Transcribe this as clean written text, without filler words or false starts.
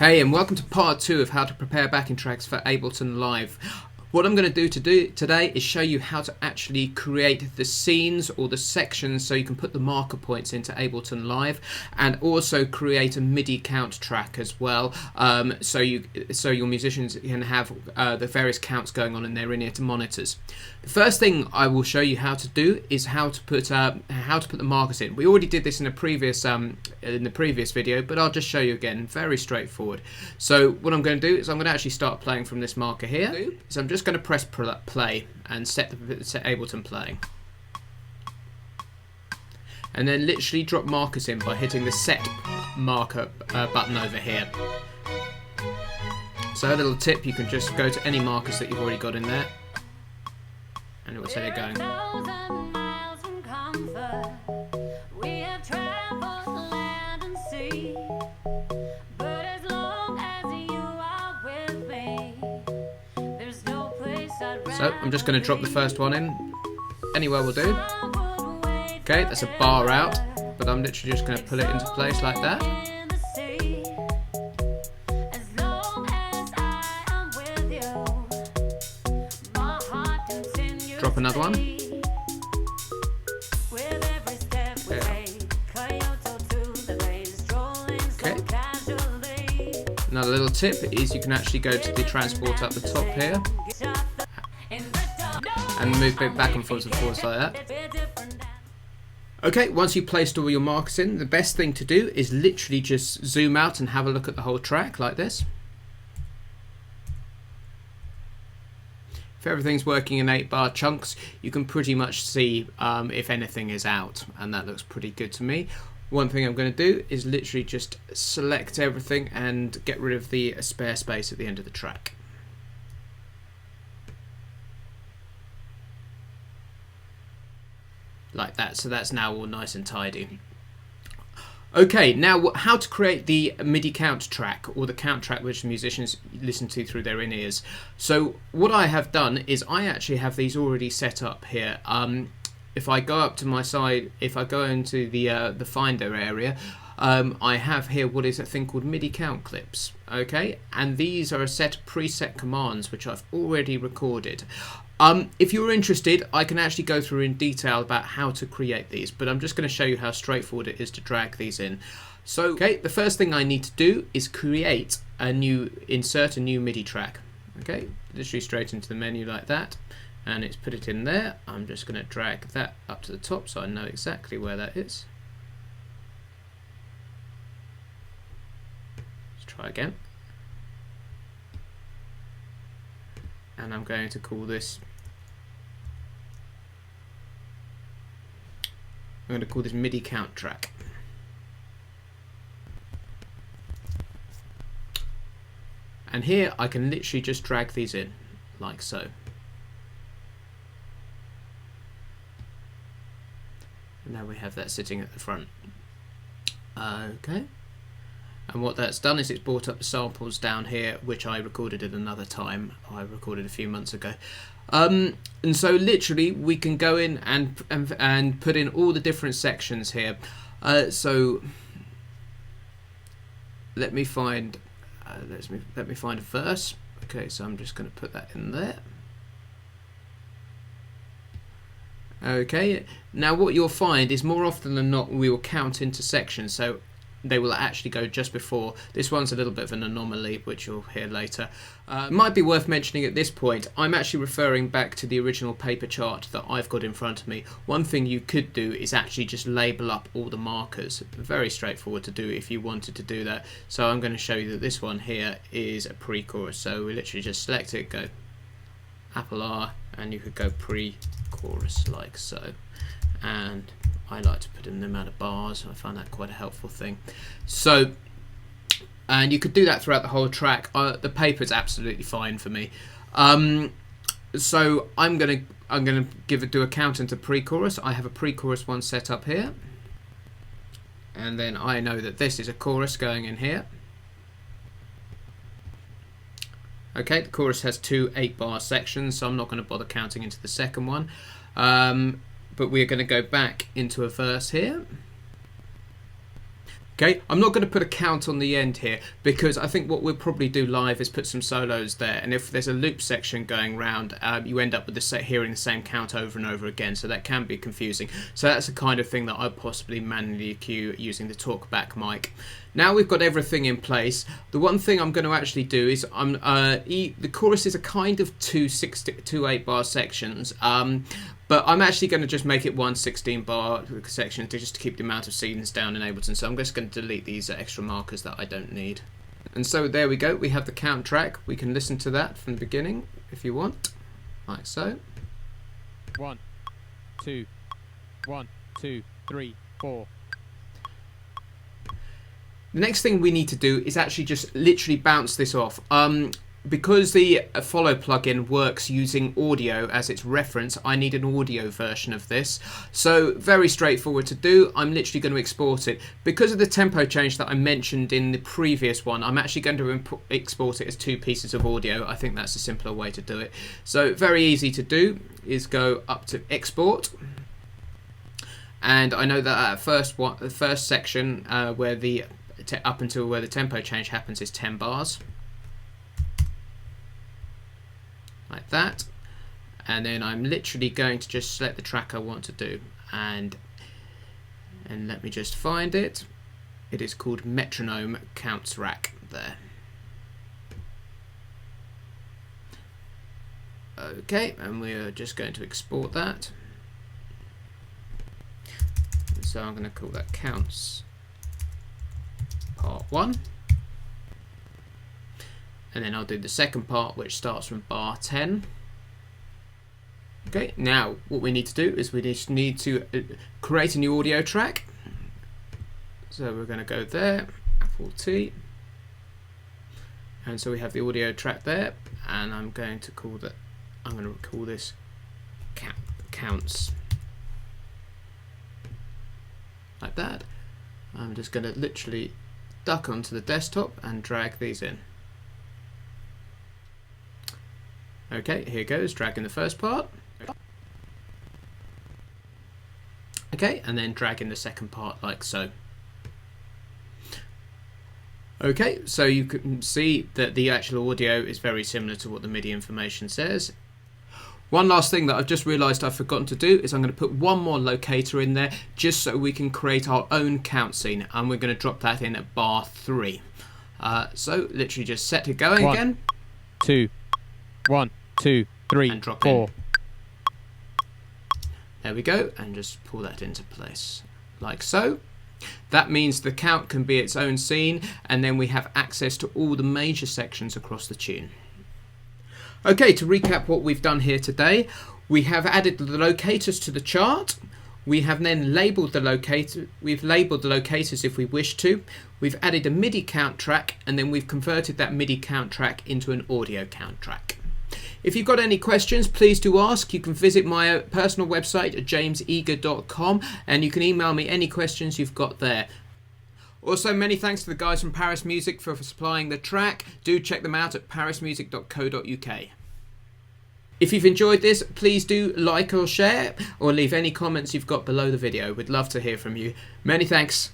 Hey, and welcome to part 2 of how to prepare backing tracks for Ableton Live. What I'm going to do today is show you how to actually create the scenes or the sections so you can put the marker points into Ableton Live, and also create a MIDI count track as well, so your musicians can have the various counts going on in their in-ear monitors. The first thing I will show you how to do is how to put the markers in. We already did this in the previous video, but I'll just show you again. Very straightforward. So what I'm going to do is I'm going to actually start playing from this marker here. So I'm just going to press play and set Ableton playing, and then literally drop markers in by hitting the set marker button over here. So a little tip, you can just go to any markers that you've already got in there and it will set it going. So I'm just going to drop the first one in. Anywhere will do. Okay, that's a bar out, but I'm literally just going to pull it into place like that. Drop another one. Okay. Another little tip is you can actually go to the transport up the top here and move it back and forwards like that. Okay, once you've placed all your markers in, the best thing to do is literally just zoom out and have a look at the whole track like this. If everything's working in 8-bar chunks, you can pretty much see if anything is out, and that looks pretty good to me. One thing I'm going to do is literally just select everything and get rid of the spare space at the end of the track. Like that, so that's now all nice and tidy. Okay, now how to create the MIDI count track, or the count track which musicians listen to through their in-ears. So what I have done is I actually have these already set up here. If I go up to my side, if I go into the Finder area, I have here what is a thing called MIDI count clips. Okay, and these are a set of preset commands which I've already recorded. If you're interested, I can actually go through in detail about how to create these, but I'm just going to show you how straightforward it is to drag these in. So, okay, the first thing I need to do is insert a new MIDI track. Okay, literally straight into the menu like that, and it's put it in there. I'm just going to drag that up to the top so I know exactly where that is. Let's try again. And I'm going to call this MIDI count track. And here I can literally just drag these in like so. And now we have that sitting at the front. Okay. And what that's done is it's brought up the samples down here, which I recorded at another time. I recorded a few months ago. And so literally we can go in and put in all the different sections here. So let me find let me find a verse. Okay, so I'm just going to put that in there. Okay, now what you'll find is more often than not we will count into sections, so they will actually go just before. This one's a little bit of an anomaly, which you'll hear later. It might be worth mentioning at this point, I'm actually referring back to the original paper chart that I've got in front of me. One thing you could do is actually just label up all the markers. Very straightforward to do if you wanted to do that. So I'm going to show you that this one here is a pre-chorus. So we literally just select it, go Apple R, and you could go pre-chorus like so. And I like to put in the amount of bars. I find that quite a helpful thing. So, and you could do that throughout the whole track. The paper's absolutely fine for me. So I'm gonna do a count into pre-chorus. I have a pre-chorus one set up here, and then I know that this is a chorus going in here. Okay, the chorus has two 8-bar sections, so I'm not going to bother counting into the second one. But we're going to go back into a verse here. Okay, I'm not going to put a count on the end here because I think what we'll probably do live is put some solos there, and if there's a loop section going round, you end up with hearing the same count over and over again, so that can be confusing. So that's the kind of thing that I'd possibly manually cue using the talkback mic. Now we've got everything in place. The one thing I'm going to actually do is the choruses are kind of two 8-bar sections, but I'm actually going to just make it one 16-bar section just to keep the amount of scenes down in Ableton. So I'm just going to delete these extra markers that I don't need. And so there we go. We have the count track. We can listen to that from the beginning if you want, like so. 1, 2, 1, 2, 3, 4. The next thing we need to do is actually just literally bounce this off. Because the follow plugin works using audio as its reference, I need an audio version of this. So very straightforward to do. I'm literally going to export it. Because of the tempo change that I mentioned in the previous one, I'm actually going to export it as 2 pieces of audio. I think that's a simpler way to do it. So very easy to do is go up to export. And I know that the first section where up until where the tempo change happens is 10 bars. Like that, and then I'm literally going to just select the track I want to do, and let me just find it. It is called Metronome Counts Rack there. Okay, and we are just going to export that. So I'm going to call that Counts Part 1. And then I'll do the second part, which starts from bar 10. Okay, now what we need to do is we just need to create a new audio track. So we're going to go there, Apple T. And so we have the audio track there, and I'm going to call this counts. Like that. I'm just going to literally duck onto the desktop and drag these in. Okay, here goes, dragging the first part. Okay, and then dragging the second part like so. Okay, so you can see that the actual audio is very similar to what the MIDI information says. One last thing that I've just realised I've forgotten to do is I'm going to put one more locator in there just so we can create our own count scene, and we're going to drop that in at bar 3. So literally just set it going again. 2, 1, 2, 3, and drop 4. in. There we go, and just pull that into place like so. That means the count can be its own scene, and then we have access to all the major sections across the tune. Okay, to recap what we've done here today, we have added the locators to the chart. We have then labelled the locator. We've labelled the locators if we wish to. We've added a MIDI count track, and then we've converted that MIDI count track into an audio count track. If you've got any questions, please do ask. You can visit my personal website at jameseager.com, and you can email me any questions you've got there. Also, many thanks to the guys from Paris Music for supplying the track. Do check them out at parismusic.co.uk. If you've enjoyed this, please do like or share, or leave any comments you've got below the video. We'd love to hear from you. Many thanks.